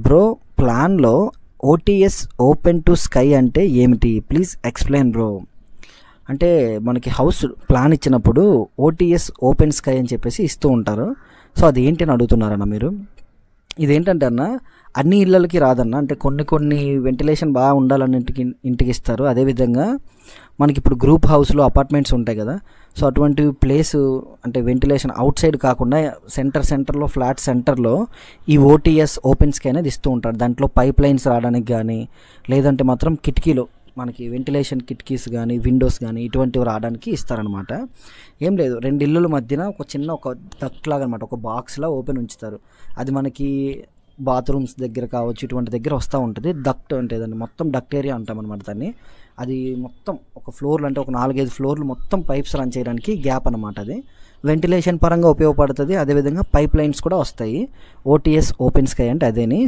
Bro ప్లాన్లో OTS open to sky అంటే ఏమిటి? Please explain bro. అంటే మనకి హౌస్ ప్లాన్ ఇచ్చినప్పుడు ఓటీఎస్ ఓపెన్ స్కై అని చెప్పేసి ఇస్తూ ఉంటారు. సో అది ఏంటి అని అడుగుతున్నారన్న మీరు. ఇదేంటంటే అన్న అన్ని ఇళ్ళకి రాదన్న, అంటే కొన్ని వెంటిలేషన్ బాగా ఉండాలని ఇంటికి ఇస్తారు. అదేవిధంగా మనకి ఇప్పుడు గ్రూప్ హౌస్లో అపార్ట్మెంట్స్ ఉంటాయి కదా, సో అటువంటి ప్లేసు అంటే వెంటిలేషన్ అవుట్ సైడ్ కాకుండా సెంటర్లో ఫ్లాట్ సెంటర్లో ఈ ఓటీఎస్ ఓపెన్ స్కై అనేది ఇస్తూ ఉంటారు. దాంట్లో పైప్ లైన్స్ రావడానికి కానీ, లేదంటే మాత్రం కిటికీలో మనకి వెంటిలేషన్ కిటికీస్ కానీ విండోస్ కానీ ఇటువంటివి రావడానికి ఇస్తారనమాట. ఏం లేదు, రెండు ఇల్లుల మధ్యన ఒక డక్ట్ లాగా అనమాట, ఒక బాక్స్లా ఓపెన్ ఉంచుతారు. అది మనకి బాత్రూమ్స్ దగ్గర కావచ్చు, ఇటువంటి దగ్గర వస్తూ ఉంటుంది. డక్ట్ అంటే దాన్ని మొత్తం డక్ట్ ఏరియా అంటాం అనమాట దాన్ని. అది మొత్తం ఒక ఫ్లోర్లు అంటే ఒక 4-5 ఫ్లోర్లు మొత్తం పైప్స్ రన్ చేయడానికి గ్యాప్ అనమాట. అది వెంటిలేషన్ పరంగా ఉపయోగపడుతుంది. అదేవిధంగా పైప్ లైన్స్ కూడా వస్తాయి. ఓటీఎస్ ఓపెన్ స్కై అంటే అదేని.